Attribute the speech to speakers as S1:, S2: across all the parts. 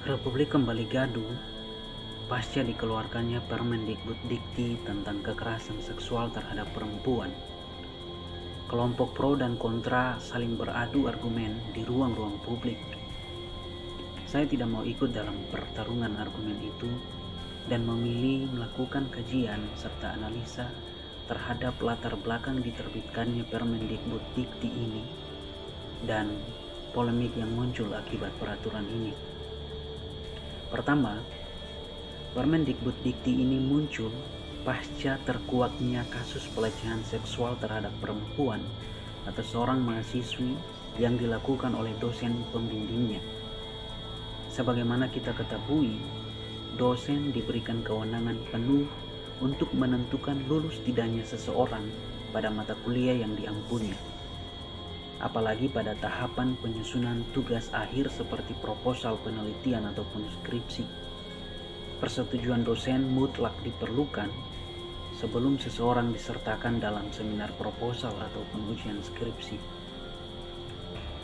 S1: Republik kembali gaduh pasca dikeluarkannya Permendikbud Dikti tentang kekerasan seksual terhadap perempuan. Kelompok pro dan kontra saling beradu argumen di ruang-ruang publik. Saya tidak mau ikut dalam pertarungan argumen itu dan memilih melakukan kajian serta analisa terhadap latar belakang diterbitkannya Permendikbud Dikti ini dan polemik yang muncul akibat peraturan ini. Pertama, Permendikbud Dikti ini muncul pasca terkuaknya kasus pelecehan seksual terhadap perempuan atau seorang mahasiswi yang dilakukan oleh dosen pembimbingnya. Sebagaimana kita ketahui, dosen diberikan kewenangan penuh untuk menentukan lulus tidaknya seseorang pada mata kuliah yang diampuni, apalagi pada tahapan penyusunan tugas akhir seperti proposal penelitian ataupun skripsi. Persetujuan dosen mutlak diperlukan sebelum seseorang disertakan dalam seminar proposal ataupun ujian skripsi.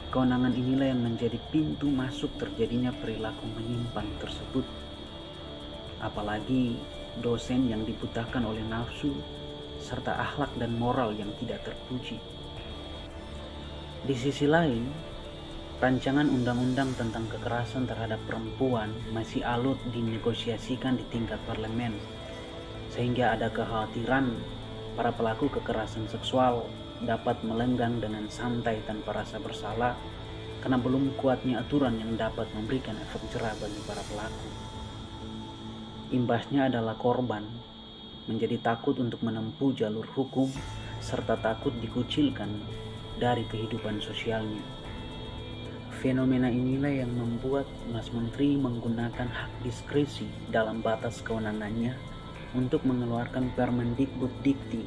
S1: Kewenangan inilah yang menjadi pintu masuk terjadinya perilaku menyimpang tersebut. Apalagi dosen yang dibutakan oleh nafsu serta akhlak dan moral yang tidak terpuji. Di sisi lain, rancangan undang-undang tentang kekerasan terhadap perempuan masih alot dinegosiasikan di tingkat parlemen, sehingga ada kekhawatiran para pelaku kekerasan seksual dapat melenggang dengan santai tanpa rasa bersalah karena belum kuatnya aturan yang dapat memberikan efek jera bagi para pelaku. Imbasnya adalah korban menjadi takut untuk menempuh jalur hukum serta takut dikucilkan dari kehidupan sosialnya. Fenomena inilah yang membuat Mas Menteri menggunakan hak diskresi dalam batas kewenangannya untuk mengeluarkan Permendikbud Dikti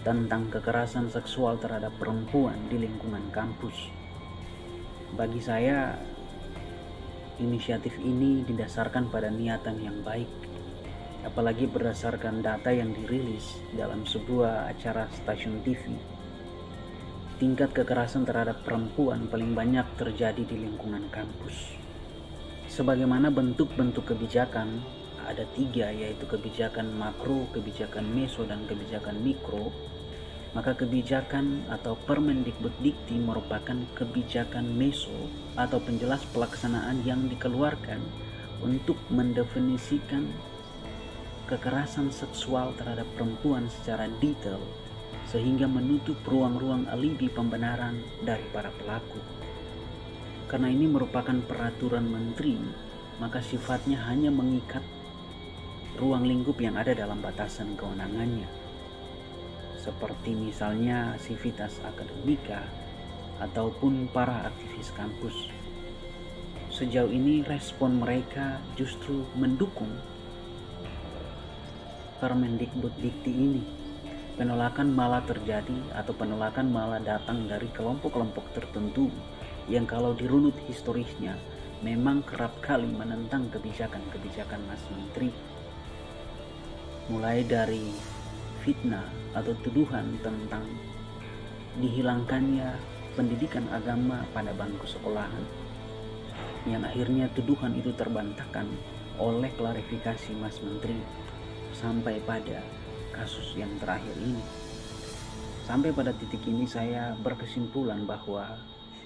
S1: tentang kekerasan seksual terhadap perempuan di lingkungan kampus. Bagi saya, inisiatif ini didasarkan pada niatan yang baik, apalagi berdasarkan data yang dirilis dalam sebuah acara stasiun TV. Tingkat kekerasan terhadap perempuan paling banyak terjadi di lingkungan kampus. Sebagaimana bentuk-bentuk kebijakan, ada 3, yaitu kebijakan makro, kebijakan meso, dan kebijakan mikro. Maka kebijakan atau Permendikbud Dikti merupakan kebijakan meso atau penjelas pelaksanaan yang dikeluarkan untuk mendefinisikan kekerasan seksual terhadap perempuan secara detail, sehingga menutup ruang-ruang alibi pembenaran dari para pelaku. Karena ini merupakan peraturan menteri, maka sifatnya hanya mengikat ruang lingkup yang ada dalam batasan kewenangannya, seperti misalnya sivitas akademika ataupun para aktivis kampus. Sejauh ini respon mereka justru mendukung Permendikbud Dikti ini. Penolakan malah terjadi atau penolakan malah datang dari kelompok-kelompok tertentu yang kalau dirunut historisnya memang kerap kali menentang kebijakan-kebijakan Mas Menteri. Mulai dari fitnah atau tuduhan tentang dihilangkannya pendidikan agama pada bangku sekolahan, yang akhirnya tuduhan itu terbantahkan oleh klarifikasi Mas Menteri sampai pada kasus yang terakhir ini. Sampai pada titik ini saya berkesimpulan bahwa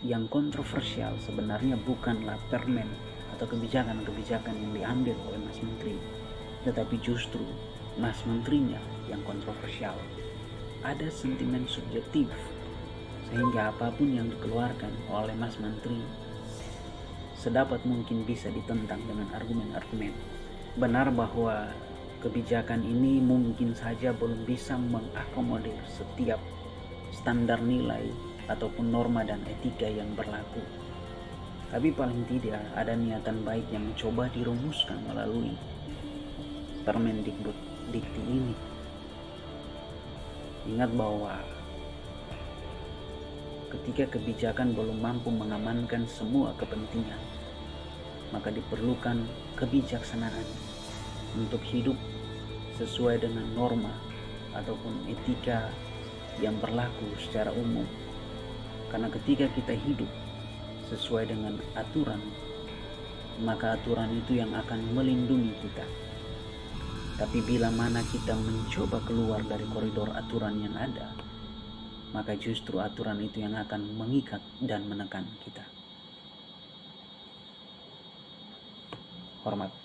S1: yang kontroversial sebenarnya bukanlah permen atau kebijakan-kebijakan yang diambil oleh Mas Menteri, tetapi justru Mas Menterinya yang kontroversial. Ada sentimen subjektif sehingga apapun yang dikeluarkan oleh Mas Menteri sedapat mungkin bisa ditentang dengan argumen-argumen. Benar bahwa kebijakan ini mungkin saja belum bisa mengakomodir setiap standar nilai ataupun norma dan etika yang berlaku. Tapi paling tidak ada niatan baik yang mencoba dirumuskan melalui Permendikbud Dikti ini. Ingat bahwa ketika kebijakan belum mampu mengamankan semua kepentingan, maka diperlukan kebijaksanaan untuk hidup sesuai dengan norma ataupun etika yang berlaku secara umum. Karena ketika kita hidup sesuai dengan aturan maka aturan itu yang akan melindungi kita. Tapi bila mana kita mencoba keluar dari koridor aturan yang ada, maka justru aturan itu yang akan mengikat dan menekan kita. Hormat.